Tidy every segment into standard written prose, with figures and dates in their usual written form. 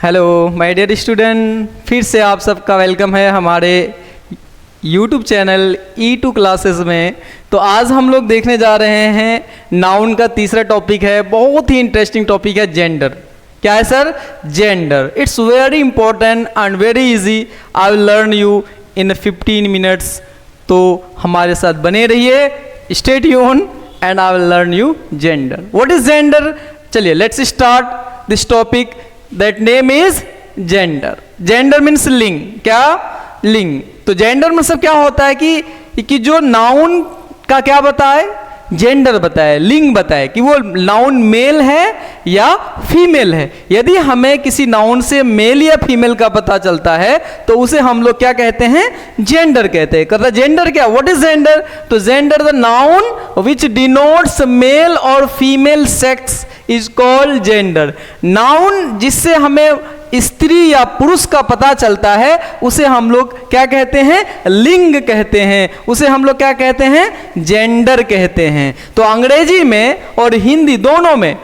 Hello my dear student, फिर से आप सबका वेलकम है हमारे यूट्यूब चैनल E2 क्लासेस में। तो आज हम लोग देखने जा रहे हैं नाउन का तीसरा टॉपिक है, बहुत ही इंटरेस्टिंग टॉपिक है जेंडर। क्या है sir? Gender. It's very important and very easy. I will learn you in 15 minutes. तो हमारे साथ बने रहिए, stay tune and I will learn you gender. What is gender? चलिए let's start this topic. That name is gender. Gender means लिंग। क्या? लिंग। तो जेंडर मतलब क्या होता है कि जो नाउन का क्या बताए? जेंडर बताए, लिंग बताए कि वो नाउन मेल है या फीमेल है। यदि हमें किसी नाउन से मेल या फीमेल का पता चलता है तो उसे हम लोग क्या कहते हैं? जेंडर कहते हैं। कहता जेंडर क्या? What is gender? तो gender the noun which denotes male और female sex is called gender. Noun जिससे हमें स्त्री या पुरुष का पता चलता है उसे हम लोग क्या कहते हैं? लिंग कहते हैं। उसे हम लोग क्या कहते हैं? जेंडर कहते हैं। तो अंग्रेजी में और हिंदी दोनों में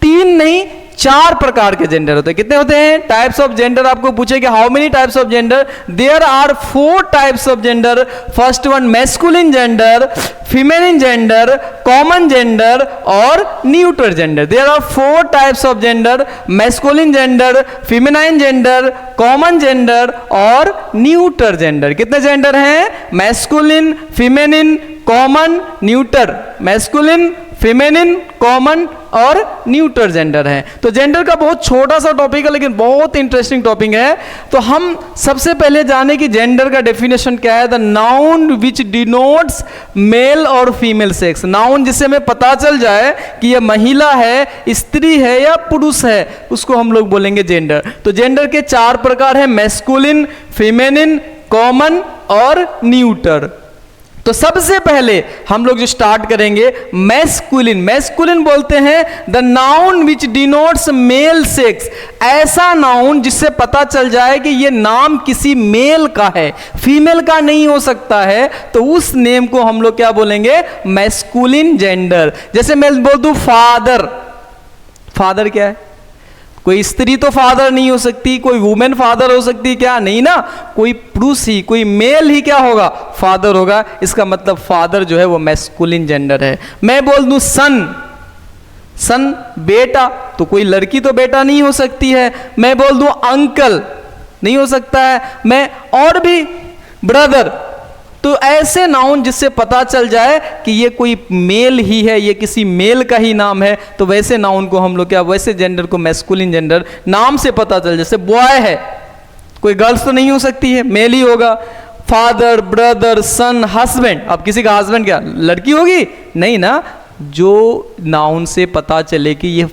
3 नहीं 4 प्रकार के जेंडर होते हैं। कितने होते हैं? टाइप्स ऑफ जेंडर आपको पूछे कि how many types of gender? There are 4 types of gender. First one masculine gender, feminine gender, common gender और neutral gender. There are 4 types of gender, masculine gender, feminine gender, common gender और neutral gender. कितने gender हैं? Masculine, feminine, common, neutral. Masculine, feminine, common और neutral gender है। तो gender का बहुत छोटा सा टॉपिक है लेकिन बहुत इंटरेस्टिंग टॉपिक है। तो हम सबसे पहले जाने कि जेंडर का डेफिनेशन क्या है। The noun which denotes male और फीमेल सेक्स। नाउन जिससे हमें पता चल जाए कि यह महिला है, स्त्री है या पुरुष है, उसको हम लोग बोलेंगे जेंडर। तो जेंडर के 4 प्रकार है, मैस्कुलिन, फेमिनिन, कॉमन और न्यूट्रल। तो सबसे पहले हम लोग जो स्टार्ट करेंगे मैस्कुलिन। मैस्कुलिन बोलते हैं the noun which denotes male sex. ऐसा नाउन जिससे पता चल जाए कि ये नाम किसी मेल का है, फीमेल का नहीं हो सकता है, तो उस नेम को हम लोग क्या बोलेंगे? Masculine gender. जैसे मैं बोल दूं फादर। फादर क्या है? कोई स्त्री तो फादर नहीं हो सकती, कोई वुमेन फादर हो सकती, क्या? नहीं ना। कोई पुरुष ही, कोई मेल ही क्या होगा? फादर होगा। इसका मतलब फादर जो है वो मैस्कुलिन जेंडर है। मैं बोल दूं सन। सन बेटा, तो कोई लड़की तो बेटा नहीं हो सकती है। मैं बोल दूं अंकल, नहीं हो सकता है। मैं और भी ब्रदर। तो ऐसे नाउन जिससे पता चल जाए कि ये कोई मेल ही है, ये किसी मेल का ही नाम है, तो वैसे नाउन को हम लोग क्या, वैसे जेंडर को मैस्कुलिन जेंडर नाम से पता चल। जैसे बॉय है, कोई गर्ल्स तो नहीं हो सकती है, मेल ही होगा। फादर, ब्रदर, सन, हस्बैंड। अब किसी का हस्बैंड क्या लड़की होगी? नहीं ना। जो नाउन से पता चले कि ये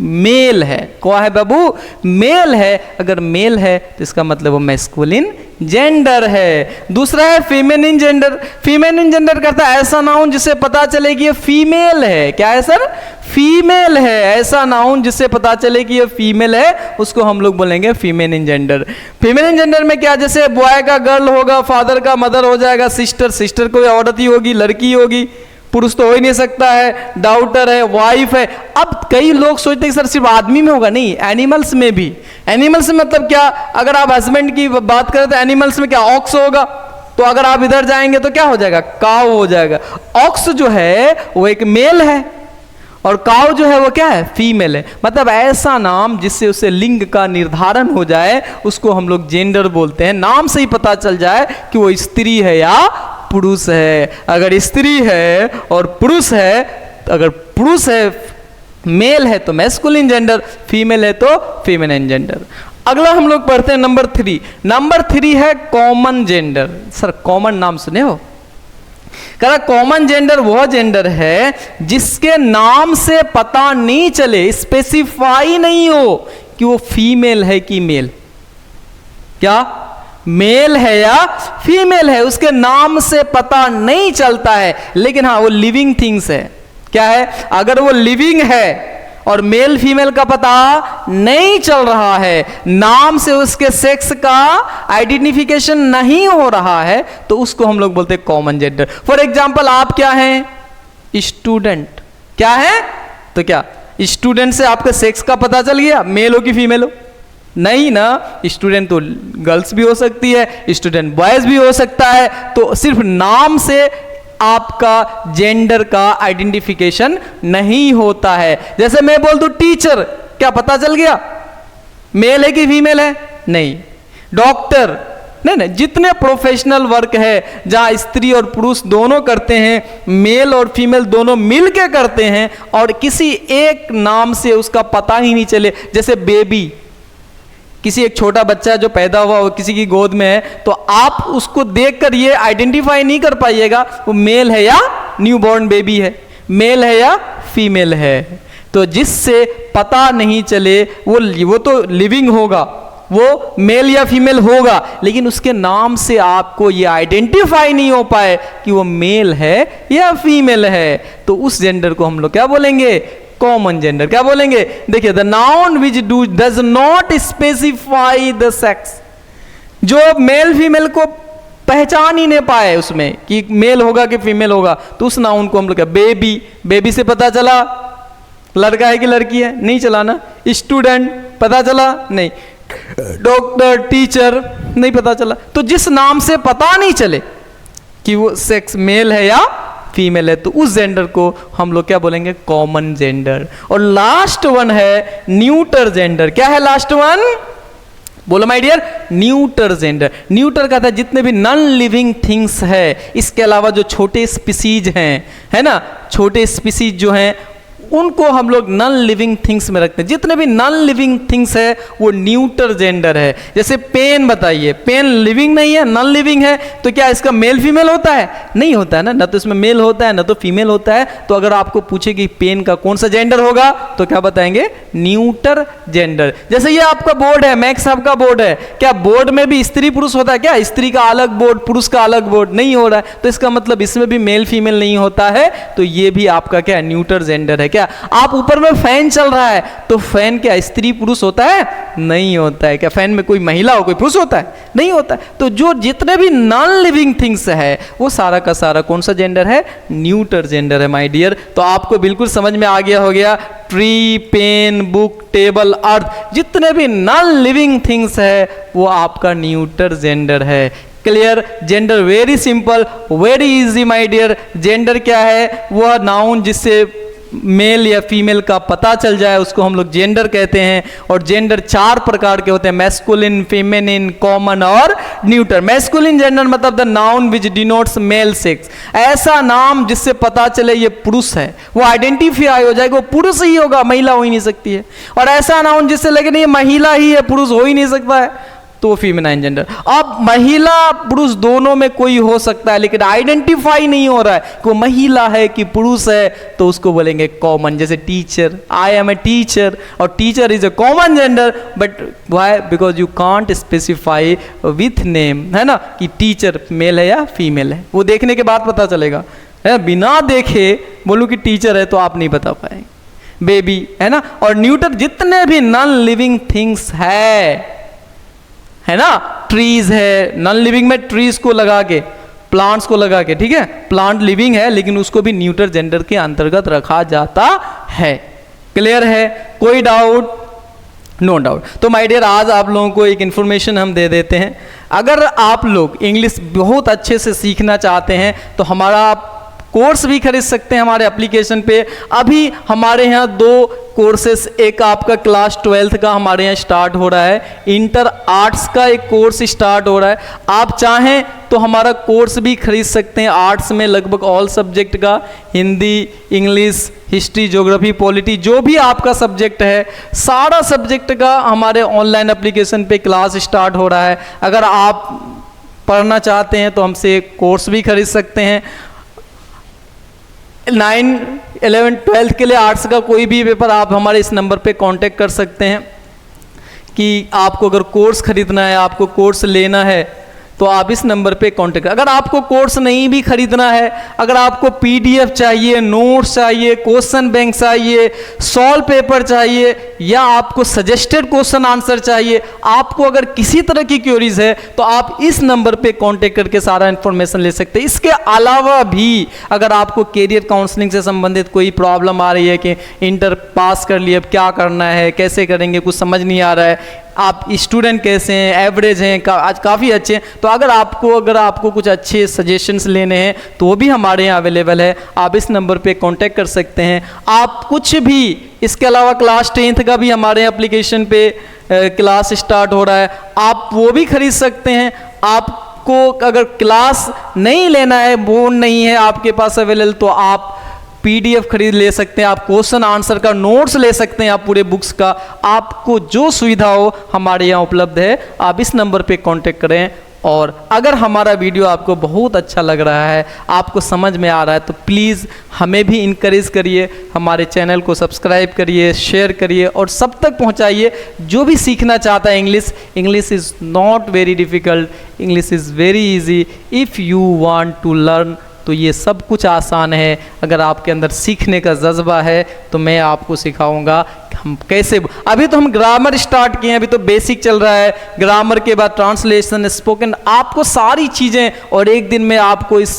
मेल है। क्या है बाबू? मेल है। अगर मेल है तो इसका मतलब वो मैस्कुलिन जेंडर है। दूसरा है फीमेनिन जेंडर। फीमेनिन जेंडर करता है ऐसा नाउन जिससे पता चले कि ये फीमेल है। क्या है सर? फीमेल है। ऐसा नाउन जिससे पता चले कि ये फीमेल है, उसको हम लोग बोलेंगे फीमेनिन जेंडर। फीमेनिन जेंडर में क्या? जैसे बॉय का गर्ल होगा, फादर का मदर हो जाएगा, सिस्टर, सिस्टर कोई औरत ही होगी, लड़की होगी, पुरुष तो हो ही नहीं सकता है। डॉटर है, वाइफ है। अब कई लोग सोचते हैं सर सिर्फ आदमी में होगा, नहीं, एनिमल्स में भी। एनिमल्स में मतलब क्या? अगर आप हस्बैंड की बात करें तो एनिमल्स में क्या? ऑक्स होगा। तो अगर आप इधर जाएंगे तो क्या हो जाएगा? काव हो जाएगा। ऑक्स जो है वो एक मेल है और काव जो है वो क्या है? फीमेल है। मतलब ऐसा नाम जिससे उसे लिंग का निर्धारण हो जाए उसको हम लोग जेंडर बोलते हैं। नाम से ही पता चल जाए कि वो स्त्री है या पुरुष है। अगर स्त्री है और पुरुष है, अगर पुरुष है, मेल है तो मैस्कुलिन जेंडर, फीमेल है तो फीमेनिन जेंडर। अगला हम लोग पढ़ते हैं नंबर 3। नंबर 3 है कॉमन जेंडर। सर कॉमन नाम सुने हो? कह कॉमन जेंडर वह जेंडर है जिसके नाम से पता नहीं चले, स्पेसिफाई नहीं हो कि वो फीमेल है कि मेल। क्या? मेल है या फीमेल है, उसके नाम से पता नहीं चलता है। लेकिन हाँ वो लिविंग थिंग्स है। क्या है? अगर वो लिविंग है और मेल फीमेल का पता नहीं चल रहा है, नाम से उसके सेक्स का आइडेंटिफिकेशन नहीं हो रहा है, तो उसको हम लोग बोलते हैं कॉमन जेंडर। फॉर एग्जाम्पल आप क्या हैं? स्टूडेंट। क्या है? तो क्या स्टूडेंट से आपके सेक्स का पता चल गया, मेल हो कि फीमेल हो? नहीं ना, स्टूडेंट तो गर्ल्स भी हो सकती है, स्टूडेंट बॉयज भी हो सकता है। तो सिर्फ नाम से आपका जेंडर का आइडेंटिफिकेशन नहीं होता है। जैसे मैं बोल दूं टीचर, क्या पता चल गया मेल है कि फीमेल है? नहीं। डॉक्टर, नहीं, जितने प्रोफेशनल वर्क है जहां स्त्री और पुरुष दोनों करते हैं, मेल और फीमेल दोनों मिलके करते हैं, और किसी एक नाम से उसका पता ही नहीं चले। जैसे बेबी, किसी एक छोटा बच्चा जो पैदा हुआ हो किसी की गोद में है, तो आप उसको देखकर ये आइडेंटिफाई नहीं कर पाइएगा वो मेल है या न्यूबॉर्न बेबी है, मेल है या फीमेल है। तो जिससे पता नहीं चले वो तो लिविंग होगा, वो मेल या फीमेल होगा, लेकिन उसके नाम से आपको ये आइडेंटिफाई नहीं हो पाए कि वो मेल है या फीमेल है, तो उस जेंडर को हम लोग क्या बोलेंगे? Common gender. क्या बोलेंगे? देखिए, the noun which does not specify the sex, जो मेल फीमेल को पहचान ही नहीं पाए उसमें कि मेल होगा कि फीमेल होगा, तो उस नाउन को हम लोग क्या? बेबी, बेबी से पता चला लड़का है कि लड़की है? नहीं चला ना। स्टूडेंट पता चला? नहीं। डॉक्टर, टीचर, नहीं पता चला। तो जिस नाम से पता नहीं चले कि वो सेक्स मेल है या फीमेल है, तो उस जेंडर को हम लोग क्या बोलेंगे? Common gender. और लास्ट वन है न्यूटर जेंडर। क्या है लास्ट वन? बोलो my dear, neuter gender. Neuter का था जितने भी नॉन लिविंग थिंग्स है, इसके अलावा जो छोटे स्पीसीज हैं, है ना, छोटे स्पीसीज जो हैं उनको हम लोग नॉन लिविंग थिंग्स में रखते हैं। जितने भी नॉन लिविंग थिंग्स है वो न्यूटर जेंडर है। जैसे पेन, बताइए, पेन लिविंग नहीं है, नॉन लिविंग है, तो क्या इसका मेल फीमेल होता है? नहीं होता है ना, तो इसमें मेल होता है ना तो फीमेल होता है। तो अगर आपको पूछे कि पेन का कौन सा जेंडर होगा, तो क्या बताएंगे? Neuter gender. जैसे ये आपका बोर्ड है, मैक्स साहब का बोर्ड है, क्या बोर्ड में भी स्त्री पुरुष होता है? क्या स्त्री का अलग बोर्ड, पुरुष का अलग बोर्ड? नहीं हो रहा है। तो इसका मतलब इसमें भी मेल फीमेल नहीं होता है, तो ये भी आपका क्या है? न्यूटर जेंडर है। क्या आप ऊपर में फैन चल रहा है, तो फैन क्या स्त्री पुरुष होता है? नहीं होता है। क्या फैन में कोई महिला हो, कोई पुरुष होता है? नहीं होता है। तो जो जितने भी नॉन लिविंग थिंग्स है वो सारा का सारा कौन सा जेंडर है? न्यूटर जेंडर है माय डियर। तो आपको बिल्कुल समझ में आ गया हो गया, tree, pen, book, table, earth, जितने भी नॉन लिविंग थिंग्स है वो आपका न्यूटर जेंडर है। Clear? Gender very simple, very easy my dear. Gender क्या है? वह नाउन जिससे मेल या फीमेल का पता चल जाए उसको हम लोग जेंडर कहते हैं। और जेंडर 4 प्रकार के होते हैं, मैस्कुलिन, फेमिनिन, कॉमन और न्यूटर। मैस्कुलिन जेंडर मतलब the noun which denotes male sex, ऐसा नाम जिससे पता चले ये पुरुष है, वो आइडेंटिफाई हो जाएगा, वो पुरुष ही होगा, महिला हो ही नहीं सकती है। और ऐसा नाउन जिससे लगे नहीं ये महिला ही है, पुरुष हो ही नहीं सकता है, तो फीमेनाइन जेंडर। अब महिला पुरुष दोनों में कोई हो सकता है, लेकिन आइडेंटिफाई नहीं हो रहा है कि वो महिला है कि पुरुष है, तो उसको बोलेंगे कॉमन। जैसे teacher, I am a teacher, और teacher is a common gender, but why? Because you can't specify with name, है ना, कि टीचर मेल है या फीमेल है। वो देखने के बाद पता चलेगा, है बिना देखे बोलूं कि टीचर है तो आप नहीं बता पाएंगे। बेबी, है ना। और न्यूटर जितने भी नॉन लिविंग थिंग्स है ना, ट्रीज है, नॉन लिविंग में ट्रीज को लगा के, प्लांट्स को लगा के, ठीक है, प्लांट लिविंग है लेकिन उसको भी न्यूटर जेंडर के अंतर्गत रखा जाता है। क्लियर है? कोई डाउट? No doubt. तो माय डियर, आज आप लोगों को एक इन्फॉर्मेशन हम दे देते हैं। अगर आप लोग इंग्लिश बहुत अच्छे से सीखना चाहते हैं तो हमारा कोर्स भी खरीद सकते हैं हमारे एप्लीकेशन पे। अभी हमारे यहाँ 2 कोर्सेस, एक आपका क्लास 12th का हमारे यहाँ स्टार्ट हो रहा है, इंटर आर्ट्स का एक कोर्स स्टार्ट हो रहा है। आप चाहें तो हमारा कोर्स भी खरीद सकते हैं। आर्ट्स में लगभग ऑल सब्जेक्ट का, Hindi, English, history, geography, polity, जो भी आपका सब्जेक्ट है, सारा सब्जेक्ट का हमारे ऑनलाइन एप्लीकेशन पे क्लास स्टार्ट हो रहा है। अगर आप पढ़ना चाहते हैं तो हमसे कोर्स भी खरीद सकते हैं। 9, 11, 12 के लिए आर्ट्स का कोई भी पेपर आप हमारे इस नंबर पे कांटेक्ट कर सकते हैं कि आपको अगर कोर्स खरीदना है, आपको कोर्स लेना है, तो आप इस नंबर पे कांटेक्ट। अगर आपको कोर्स नहीं भी खरीदना है, अगर आपको पीडीएफ चाहिए, नोट्स चाहिए, क्वेश्चन बैंक चाहिए, सॉल्व पेपर चाहिए, या आपको सजेस्टेड क्वेश्चन आंसर चाहिए, आपको अगर किसी तरह की क्वेरीज है तो आप इस नंबर पे कांटेक्ट करके सारा इन्फॉर्मेशन ले सकते हैं। इसके अलावा भी अगर आपको कैरियर काउंसलिंग से संबंधित कोई प्रॉब्लम आ रही है कि इंटर पास कर लिए, अब क्या करना है, कैसे करेंगे, कुछ समझ नहीं आ रहा है, आप स्टूडेंट कैसे हैं, एवरेज हैं, आज काफ़ी अच्छे हैं। तो अगर आपको कुछ अच्छे सजेशंस लेने हैं तो वो भी हमारे यहाँ अवेलेबल है। आप इस नंबर पे कांटेक्ट कर सकते हैं। आप कुछ भी, इसके अलावा क्लास 10th का भी हमारे एप्लीकेशन पे क्लास स्टार्ट हो रहा है, आप वो भी खरीद सकते हैं। आपको अगर क्लास नहीं लेना है, बोर्ड नहीं है आपके पास अवेलेबल, तो आप PDF खरीद ले सकते हैं। आप क्वेश्चन आंसर का नोट्स ले सकते हैं, आप पूरे बुक्स का। आपको जो सुविधा हो हमारे यहाँ उपलब्ध है। आप इस नंबर पे कांटेक्ट करें। और अगर हमारा वीडियो आपको बहुत अच्छा लग रहा है, आपको समझ में आ रहा है, तो प्लीज़ हमें भी इनकरेज करिए, हमारे चैनल को सब्सक्राइब करिए, शेयर करिए और सब तक पहुंचाइए। जो भी सीखना चाहता है English is not very difficult, English is very easy if you want to learn. तो ये सब कुछ आसान है। अगर आपके अंदर सीखने का जज्बा है तो मैं आपको सिखाऊंगा हम कैसे। अभी तो हम ग्रामर स्टार्ट किए हैं, अभी तो बेसिक चल रहा है। ग्रामर के बाद ट्रांसलेशन, स्पोकन, आपको सारी चीज़ें, और एक दिन में आपको इस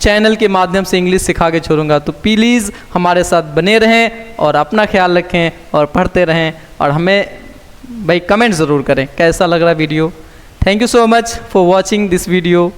चैनल के माध्यम से इंग्लिश सिखा के छोड़ूंगा। तो प्लीज़ हमारे साथ बने रहें और अपना ख्याल रखें और पढ़ते रहें। और हमें भाई कमेंट ज़रूर करें कैसा लग रहा है video. Thank you so much for watching this video.